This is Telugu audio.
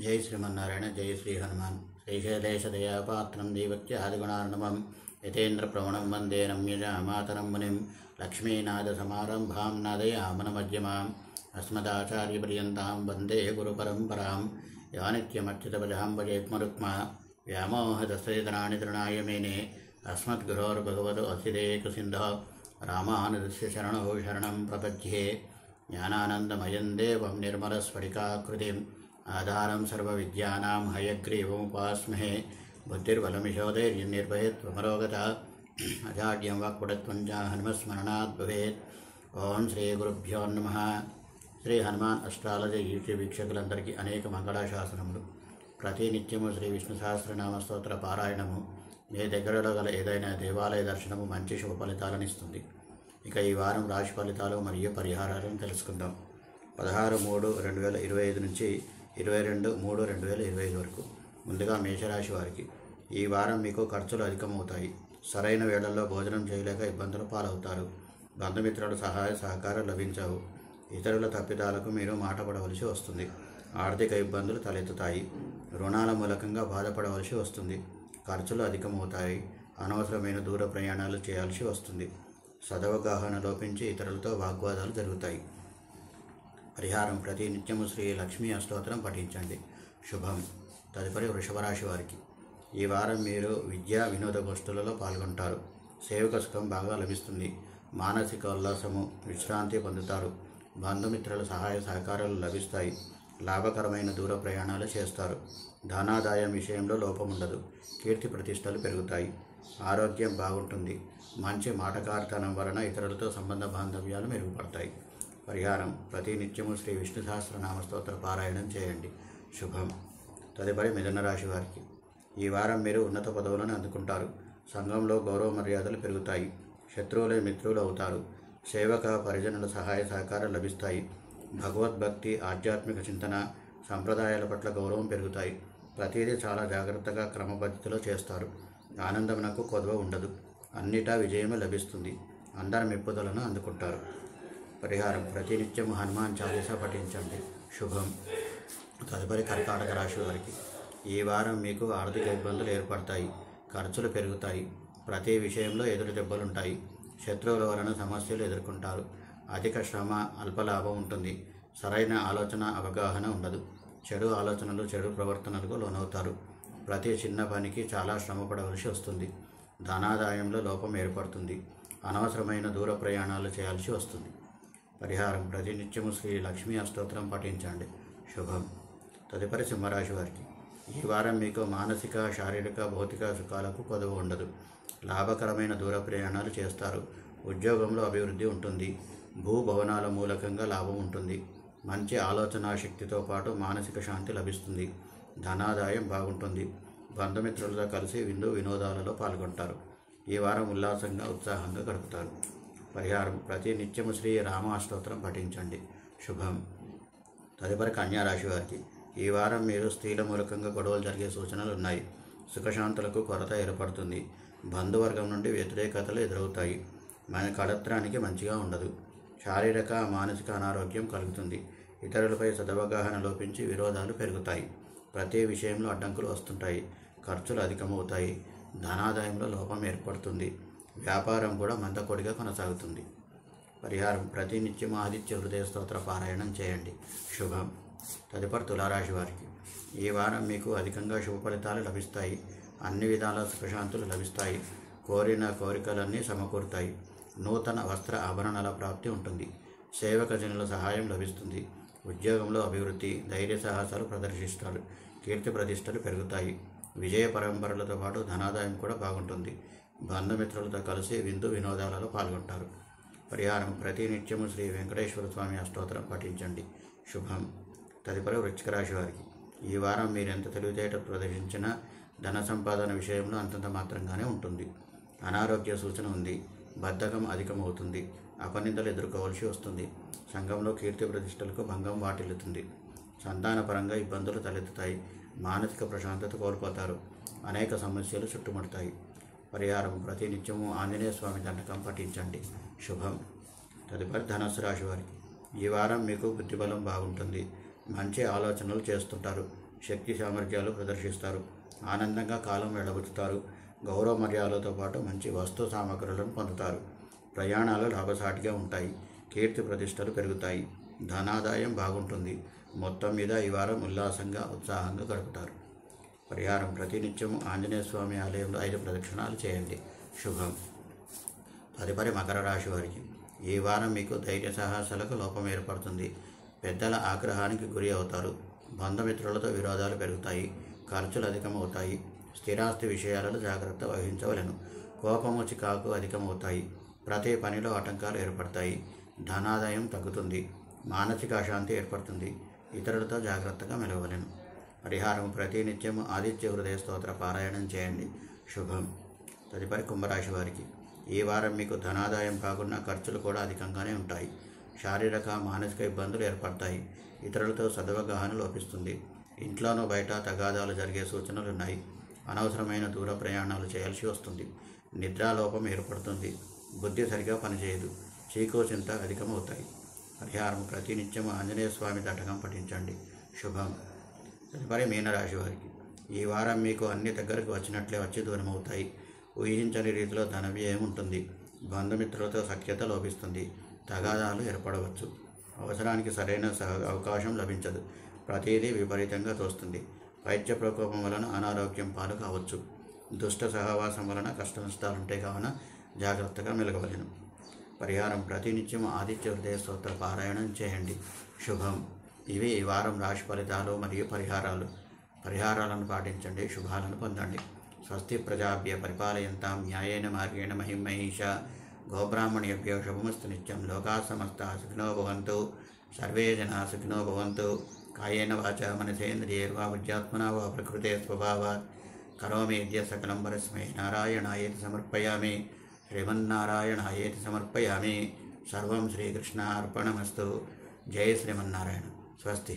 जय श्रीमन्नारायण जय श्री हनुमान श्रीशैलेशदयापात्रं दीवत्यादिगुणार्णवं यतेन्द्रप्रवणं वन्दे रम्यजामातरं मुनिं लक्ष्मीनाथसमारम्भां नादयामनमध्यमाम् अस्मदाचार्यपर्यन्तां वन्दे गुरुपरम्परां या नित्यमच्युतपदां भजेत्मरुक्मा व्यामोहदस्येतनानि तृणाय मेने अस्मद्गुरोर्भगवतोऽसिदेकसिन्धो रामानुजस्य शरणौ शरणं प्रपद्ये ज्ञानानन्दमयं देवं निर्मलस्फटिकाकृतिम् आधारं सर्वविद्यानां हयग्रीवमुपास्महे बुद्धिर्बलमिशोधैर्यनिर्भयत्वमरोगता अजाड्यं वाक्पटुत्वं च हनुमस्मरणात् भवेत्। ओं श्री गुरुभ्यो नमः। శ్రీ హనుమాన్ అష్టాలజ యూట్యూబ్ వీక్షకులందరికీ అనేక మంగళాశాసనములు. ప్రతినిత్యము శ్రీ విష్ణు సహస్రనామ స్తోత్ర పారాయణము మీ దగ్గరలో గల ఏదైనా దేవాలయ దర్శనము మంచి శుభ ఫలితాలను ఇస్తుంది. ఇక ఈ వారం రాశి ఫలితాలు మరియు పరిహారాలను తెలుసుకుందాం. 16/3/2025 నుంచి 22/3/2025 వరకు. ముందుగా మేషరాశి వారికి ఈ వారం మీకు ఖర్చులు అధికమవుతాయి. సరైన వేళల్లో భోజనం చేయలేక ఇబ్బందులు పాలవుతారు. బంధుమిత్రుల సహాయ సహకారం లభించవు. ఇతరుల తప్పిదాలకు మీరు మాట పడవలసి వస్తుంది. ఆర్థిక ఇబ్బందులు తలెత్తుతాయి. రుణాల మూలకంగా బాధపడవలసి వస్తుంది. ఖర్చులు అధికమవుతాయి. అనవసరమైన దూర ప్రయాణాలు చేయాల్సి వస్తుంది. సదవగాహన లోపించి ఇతరులతో వాగ్వాదాలు జరుగుతాయి. పరిహారం ప్రతి నిత్యము శ్రీ లక్ష్మీ అష్టోత్తరం పఠించండి. శుభం. తదుపరి వృషభరాశి వారికి ఈ వారం మీరు విద్యా వినోద గోష్ఠులలో పాల్గొంటారు. సేవక సుఖం బాగా లభిస్తుంది. మానసిక ఉల్లాసము విశ్రాంతి పొందుతారు. బంధుమిత్రుల సహాయ సహకారాలు లభిస్తాయి. లాభకరమైన దూర ప్రయాణాలు చేస్తారు. ధనాదాయం విషయంలో లోపముండదు. కీర్తి ప్రతిష్టలు పెరుగుతాయి. ఆరోగ్యం బాగుంటుంది. మంచి మాటకారితనం వలన ఇతరులతో సంబంధ బాంధవ్యాలు మెరుగుపడతాయి. పరిహారం ప్రతి నిత్యము శ్రీ విష్ణు సహస్రనామ స్తోత్ర పారాయణం చేయండి. శుభం. తదుపరి మిథున రాశి వారికి ఈ వారం మీరు ఉన్నత పదవులను అందుకుంటారు. సంఘంలో గౌరవ మర్యాదలు పెరుగుతాయి. శత్రువులే మిత్రులు అవుతారు. సేవక పరిజనుల సహాయ సహకారం లభిస్తాయి. భగవద్భక్తి ఆధ్యాత్మిక చింతన సంప్రదాయాల పట్ల గౌరవం పెరుగుతాయి. ప్రతిదీ చాలా జాగ్రత్తగా క్రమపద్ధతిలో చేస్తారు. ఆనందమునకు కొదవ ఉండదు. అన్నిటా విజయమే లభిస్తుంది. అందరి మెప్పుదలను అందుకుంటారు. పరిహారం ప్రతినిత్యము హనుమాన్ చాలీసా పఠించండి. శుభం. తదుపరి కర్కాటక రాశి వారికి ఈ వారం మీకు ఆర్థిక ఇబ్బందులు ఏర్పడతాయి. ఖర్చులు పెరుగుతాయి. ప్రతి విషయంలో ఎదురు దెబ్బలుంటాయి. శత్రువుల వలన సమస్యలు ఎదుర్కొంటారు. అధిక శ్రమ అల్ప లాభం ఉంటుంది. సరైన ఆలోచన అవగాహన ఉండదు. చెడు ఆలోచనలు చెడు ప్రవర్తనలకు లోనవుతారు. ప్రతి చిన్న పనికి చాలా శ్రమ పడవలసి వస్తుంది. ధనాదాయంలో లోపం ఏర్పడుతుంది. అనవసరమైన దూర ప్రయాణాలు చేయాల్సి వస్తుంది. పరిహారం ప్రతినిత్యము శ్రీ లక్ష్మీ అష్టోత్తరం పఠించండి. శుభం. తదుపరి సింహరాశి వారికి ఈ వారం మీకు మానసిక శారీరక భౌతిక సుఖాలకు కొదవ ఉండదు. లాభకరమైన దూర ప్రయాణాలు చేస్తారు. ఉద్యోగంలో అభివృద్ధి ఉంటుంది. భూభవనాల మూలకంగా లాభం ఉంటుంది. మంచి ఆలోచన శక్తితో పాటు మానసిక శాంతి లభిస్తుంది. ధనాదాయం బాగుంటుంది. బంధుమిత్రులతో కలిసి విందు వినోదాలలో పాల్గొంటారు. ఈ వారం ఉల్లాసంగా ఉత్సాహంగా గడుపుతారు. పరిహారం ప్రతి నిత్యము శ్రీ రామ అష్టోత్తరం పఠించండి. శుభం. తదుపరి కన్యారాశి వారికి ఈ వారం మీరు స్త్రీల మూలకంగా గొడవలు జరిగే సూచనలు ఉన్నాయి. సుఖశాంతులకు కొరత ఏర్పడుతుంది. బంధువర్గం నుండి వ్యతిరేకతలు ఎదురవుతాయి. మన కళత్రానికి మంచిగా ఉండదు. శారీరక మానసిక అనారోగ్యం కలుగుతుంది. ఇతరులపై సదవగాహన లోపించి విరోధాలు పెరుగుతాయి. ప్రతి విషయంలో అడ్డంకులు వస్తుంటాయి. ఖర్చులు అధికమవుతాయి. ధనాదాయంలో లోపం ఏర్పడుతుంది. వ్యాపారం కూడా మందకొడిగా కొనసాగుతుంది. పరిహారం ప్రతి నిత్యం ఆదిత్య హృదయ స్తోత్ర పారాయణం చేయండి. శుభం. తదుపరి తులారాశి వారికి ఈ వారం మీకు అధికంగా శుభ ఫలితాలు లభిస్తాయి. అన్ని విధాల సుఖశాంతులు లభిస్తాయి. కోరిన కోరికలన్నీ సమకూరుతాయి. నూతన వస్త్ర ఆభరణాల ప్రాప్తి ఉంటుంది. సేవక జనుల సహాయం లభిస్తుంది. ఉద్యోగంలో అభివృద్ధి ధైర్య సాహసాలు ప్రదర్శిస్తారు. కీర్తి ప్రతిష్టలు పెరుగుతాయి. విజయ పరంపరలతో పాటు ధనాదాయం కూడా బాగుంటుంది. బంధుమిత్రులతో కలిసి విందు వినోదాలలో పాల్గొంటారు. పరిహారం ప్రతి నిత్యము శ్రీ వెంకటేశ్వర స్వామి అష్టోత్తరం పఠించండి. శుభం. తదుపరి వృశ్చిక రాశి వారికి ఈ వారం మీరు ఎంత తెలివితేటలు ప్రదర్శించినా ధన సంపాదన విషయంలో అంతంత మాత్రంగానే ఉంటుంది. అనారోగ్య సూచన ఉంది. బద్ధకం అధికమవుతుంది. అపనిందలు ఎదుర్కోవాల్సి వస్తుంది. సంఘంలో కీర్తి ప్రతిష్టలకు భంగం వాటిల్లుతుంది. సంతానపరంగా ఇబ్బందులు తలెత్తుతాయి. మానసిక ప్రశాంతత కోల్పోతారు. అనేక సమస్యలు చుట్టుముడతాయి. పరిహారం ప్రతి నిత్యము ఆంజనేయ స్వామి దండకం పఠించండి. శుభం. తదుపరి ధనుస్సు రాశి వారికి ఈ వారం మీకు బుద్ధిబలం బాగుంటుంది. మంచి ఆలోచనలు చేస్తుంటారు. శక్తి సామర్థ్యాలు ప్రదర్శిస్తారు. ఆనందంగా కాలం వెళ్ళబుచ్చుతారు. గౌరవ మర్యాదలతో పాటు మంచి వస్తు సామగ్రులను పొందుతారు. ప్రయాణాలు లాభసాటిగా ఉంటాయి. కీర్తి ప్రతిష్టలు పెరుగుతాయి. ధనాదాయం బాగుంటుంది. మొత్తం మీద ఈ వారం ఉల్లాసంగా ఉత్సాహంగా గడుపుతారు. పరిహారం: ప్రతినిత్యం ఆంజనేయ స్వామి ఆలయంలో 5 ప్రదక్షిణాలు చేయండి. శుభం. తదుపరి మకర రాశి వారికి ఈ వారం మీకు ధైర్య సాహసాలకు లోపం ఏర్పడుతుంది. పెద్దల ఆగ్రహానికి గురి అవుతారు. బంధుమిత్రులతో విరోధాలు పెరుగుతాయి. ఖర్చులు అధికమవుతాయి. స్థిరాస్తి విషయాలలో జాగ్రత్త వహించవలెను. కోపము చికాకు అధికమవుతాయి. ప్రతి పనిలో ఆటంకాలు ఏర్పడతాయి. ధనాదాయం తగ్గుతుంది. మానసిక అశాంతి ఏర్పడుతుంది. ఇతరులతో జాగ్రత్తగా మెలగవలెను. పరిహారం: ప్రతినిత్యం ఆదిత్య హృదయ స్తోత్ర పారాయణం చేయండి. శుభం. తదుపరి కుంభరాశి వారికి ఈ వారం మీకు ధనాదాయం కాకుండా ఖర్చులు కూడా అధికంగానే ఉంటాయి. శారీరక మానసిక ఇబ్బందులు ఏర్పడతాయి. ఇతరులతో సదవగాహన లోపిస్తుంది. ఇంట్లోనూ బయట తగాదాలు జరిగే సూచనలు ఉన్నాయి. అనవసరమైన దూర ప్రయాణాలు చేయాల్సి వస్తుంది. నిద్రాలోపం ఏర్పడుతుంది. బుద్ధి సరిగా పనిచేయదు. చీకు చింత అధికమవుతాయి. పరిహారం: ప్రతినిత్యం ఆంజనేయ స్వామి తటకం పఠించండి. శుభం. తదుపరి మీనరాశి వారికి ఈ వారం మీకు అన్ని దగ్గరకు వచ్చినట్లే వచ్చి దూరమవుతాయి. ఊహించని రీతిలో ధన వ్యయం ఉంటుంది. బంధుమిత్రులతో సఖ్యత లోపిస్తుంది. తగాదాలు ఏర్పడవచ్చు. అవసరానికి సరైన అవకాశం లభించదు. ప్రతిదీ విపరీతంగా తోస్తుంది. వైద్య ప్రకోపం వలన అనారోగ్యం పాలు కావచ్చు. దుష్ట సహవాసం వలన కష్ట నష్టాలుంటాయి కావున జాగ్రత్తగా మెలగవలెను. పరిహారం: ప్రతినిత్యం ఆదిత్య హృదయ స్తోత్ర పారాయణం చేయండి. శుభం. ఇవి ఈ వారం రాశి ఫలితాలు మరియు పరిహారాలను పాటించండి. శుభాలను పొందండి. స్వస్తి ప్రజాభ్య పరిపాలయంతాం న్యాయేన మార్గేణ మహిం మహిషా గోబ్రాహ్మణేభ్యో శుభమస్తు నిత్యం. లోకా సమస్తా సుఖినో భవంతు. సర్వే జనా సుఖినో భవంతు. కాయేన వాచా మనసేంద్రియైర్వా బుద్ధ్యాత్మనా వా ప్రకృతే స్వభావాత్ కరోమి యద్య సకలం పరస్మై నారాయణాయేతి సమర్పయామి. శ్రీమన్నారాయణాయేతి సమర్పయామి. సర్వం శ్రీకృష్ణార్పణమస్తు. జై శ్రీమన్నారాయణ. స్వస్తి.